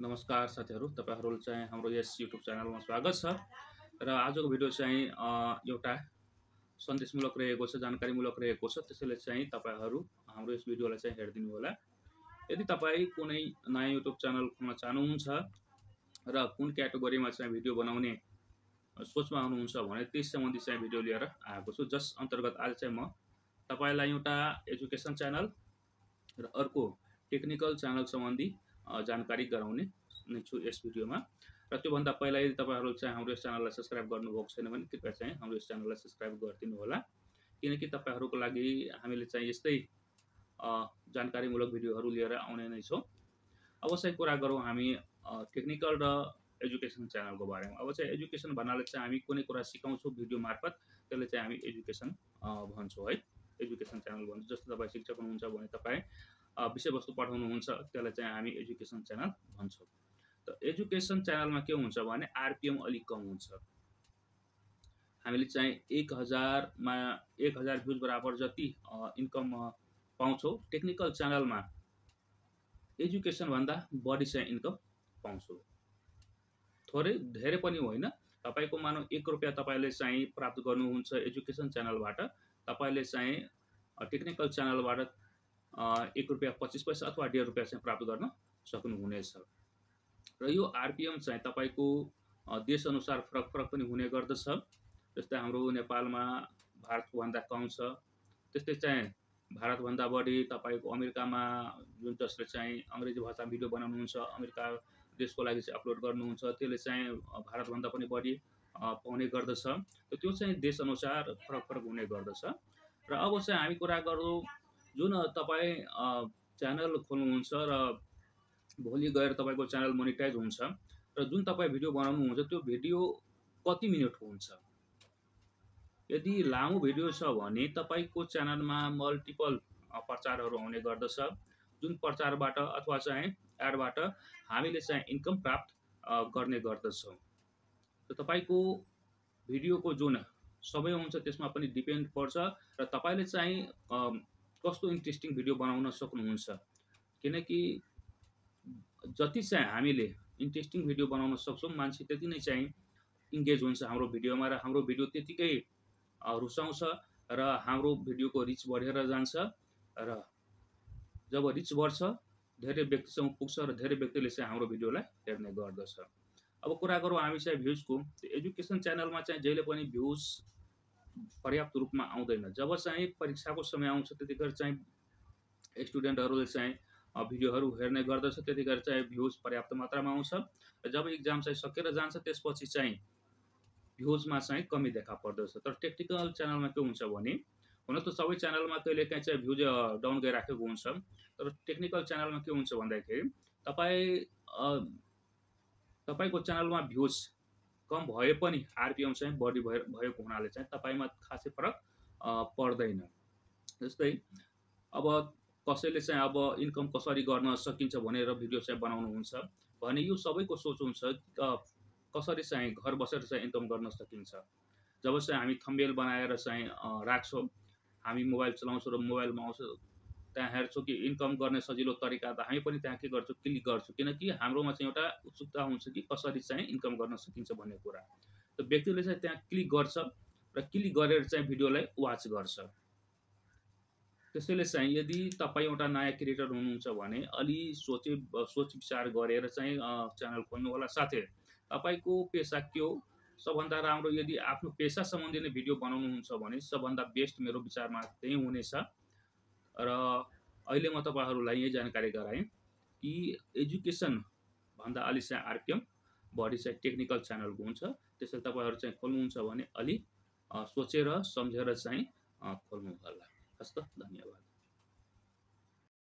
नमस्कार साथीहरू, तपाईहरु चाहिँ हाम्रो यस युट्युब च्यानलमा स्वागत छ। र आजको भिडियो चाहिँ एउटा सन्देशमूलक रहेको छ, जानकारीमूलक रहेको छ। त्यसैले चाहिँ तपाईहरु हाम्रो यस भिडियोलाई चाहिँ हेरिदिनु होला। यदि तपाई कुनै नयाँ युट्युब च्यानल खोल्न चाहनुहुन्छ र कुन क्याटेगोरीमा चाहिँ भिडियो बनाउने सोचमा हुनुहुन्छ भने त्यस सम्बन्धी चाहिँ भिडियो लिएर आएको छु। जस अन्तर्गत आज चाहिँ म तपाईलाई एउटा एजुकेसन च्यानल र अर्को टेक्निकल च्यानल सम्बन्धी जानकारी गराउने नै छु यस भिडियोमा। र त्योभन्दा पहिला यदि तपाईहरु चाहिँ हाम्रो यस च्यानललाई सब्स्क्राइब गर्नुभएको छैन भने कृपया चाहिँ हाम्रो यस च्यानललाई सब्स्क्राइब गरिदिनु होला, किनकि तपाईहरुको लागि हामीले चाहिँ यस्तै जानकारीमूलक भिडियोहरु लिएर आउने नै छौं। अब चाहिँ कुरा गरौँ हामी टेक्निकल र एजुकेसन च्यानलको बारेमा। अब चाहिँ एजुकेसन भन्नाले चाहिँ हामी कुनै कुरा सिकाउँछौं भिडियो मार्फत, त्यसले चाहिँ हामी एजुकेसन भन्छौं है। एजुकेसन च्यानल भन्छौं। जस्तो तपाई शिक्षक हुनुहुन्छ भने तपाई विषयवस्तु पढाउनुहुन्छ, त्यसलाई चाहिँ हामी एजुकेसन च्यानल भन्छौं। त एजुकेसन च्यानलमा के हुन्छ भने आरपीएम अलिक कम हुन्छ। हामीले चाहिँ 1000 भ्युज बराबर जति इन्कम पाउँछौं। टेक्निकल च्यानलमा एजुकेसन भन्दा बढी चाहिँ इन्कम पाउँछौं। थोरै धेरै पनि होइन। तपाईको मानौ 1 रुपैयाँ तपाईले चाहिँ प्राप्त गर्नुहुन्छ एजुकेसन च्यानलबाट, तपाईले चाहिँ टेक्निकल च्यानलबाट 1 रुपैयाँ 25 पैसा अथवा 1.5 रुपैयाँ चाहिँ प्राप्त गर्न सक्नुहुनेछ। र यो आरपीएम चाहिँ तपाईको देश अनुसार फरक पनि हुने गर्दछ। जस्तै हाम्रो नेपालमा भारतको भन्दा कम छ, त्यस्तै चाहिँ भारत भन्दा बढी तपाईको अमेरिकामा जुन जसले चाहिँ अंग्रेजी भाषामा भिडियो बनाउनुहुन्छ, अमेरिका देशको लागि चाहिँ अपलोड गर्नुहुन्छ, त्यसले चाहिँ भारत भन्दा पनि बढी पाउने गर्दछ। त त्यो चाहिँ देश अनुसार फरक हुने गर्दछ। र अब चाहिँ हामी कुरा गरौँ जुन तपाई च्यानल खोल्नुहुन्छ र भोलि गएर तपाईको च्यानल मोनेटाइज हुन्छ र जुन तपाई भिडियो बनाउनुहुन्छ त्यो भिडियो कति मिनेटको हुन्छ। यदि लामो भिडियो छ भने तपाईको च्यानलमा मल्टिपल प्रचारहरु आउने गर्दछ, जुन प्रचारबाट अथवा चाहिँ एडबाट हामीले चाहिँ इन्कम प्राप्त गर्ने गर्दछौं। त तपाईको भिडियोको जुन समय हुन्छ त्यसमा पनि डिपेन्ड पर्छ र तपाईले चाहिँ कस्तो इन्ट्रेस्टिङ भिडियो बनाउन सक्नुहुन्छ। किनकि जति चाहिँ हामीले इन्ट्रेस्टिङ भिडियो बनाउन सक्छौं, मान्छे त्यति नै चाहिँ इन्गेज हुन्छ हाम्रो भिडियोमा र हाम्रो भिडियो त्यतिकै रुचाउँछ र हाम्रो भिडियोको रिच बढेर जान्छ। र जब रिच बढ्छ, धेरै व्यक्तिसम्म पुग्छ र धेरै व्यक्तिले चाहिँ हाम्रो भिडियोलाई हेर्ने गर्दछ। अब कुरा गरौँ हामी चाहिँ भ्युजको। एजुकेसन च्यानलमा चाहिँ जहिले पनि भ्युज पर्याप्त रूपमा आउँदैन। जब चाहिँ परीक्षाको समय आउँछ त्यतिखेर चाहिँ स्टुडेन्टहरुले चाहिँ भिडियोहरु हेर्ने गर्दछ, त्यतिखेर चाहिँ भ्युज पर्याप्त मात्रामा आउँछ। र जब एक्जाम चाहिँ सकेर जान्छ त्यसपछि चाहिँ भ्युजमा चाहिँ कमी देखा पर्दछ। तर टेक्निकल च्यानलमा के हुन्छ भने हुन त सबै च्यानलमा कहिलेकाहीँ चाहिँ भ्युज डाउन गइराखेको हुन्छ, तर टेक्निकल च्यानलमा के हुन्छ भन्दाखेरि तपाईको च्यानलमा भ्युज कम भए पनि आरपीएम चाहिँ बढी भएको हुनाले चाहिँ तपाईमा खासै फरक पर्दैन। जस्तै अब कसैले चाहिँ अब इन्कम कसरी गर्न सकिन्छ भनेर भिडियो चाहिँ बनाउनुहुन्छ भने यो सबैको सोच हुन्छ कसरी चाहिँ घर बसेर चाहिँ इन्कम गर्न सकिन्छ। जब चाहिँ हामी थम्बनेल बनाएर चाहिँ राख्छौं, हामी मोबाइल चलाउँछौं र मोबाइलमा आउँछ, त्यहाँ हेर्छौं कि इन्कम गर्ने सजिलो तरिका, त हामी पनि त्यहाँ के गर्छौं क्लिक गर्छौं, किनकि हाम्रोमा चाहिँ एउटा उत्सुकता हुन्छ कि कसरी चाहिँ इन्कम गर्न सकिन्छ भन्ने कुरा। त व्यक्तिले चाहिँ त्यहाँ क्लिक गर्छ र क्लिक गरेर चाहिँ भिडियोलाई वाच गर्छ। त्यसैले चाहिँ यदि तपाई एउटा नयाँ क्रिएटर हुनुहुन्छ भने अलि सोच विचार गरेर चाहिँ च्यानल खोल्नु होला। साथै तपाईको पेशा के हो, सबभन्दा राम्रो यदि आफ्नो पेशा सम्बन्धी नै भिडियो बनाउनुहुन्छ भने सबभन्दा बेस्ट मेरो विचारमा त्यही हुनेछ। र अहिले म तपाईहरुलाई यही जानकारी गराएँ कि एजुकेसन भन्दा अलि चाहिँ आरपीएम बढी चाहिँ टेक्निकल च्यानलको हुन्छ। त्यसैले तपाईहरु चाहिँ खोल्नुहुन्छ भने अलि सोचेर सम्झेर चाहिँ खोल्नु होला। हस्त, धन्यवाद।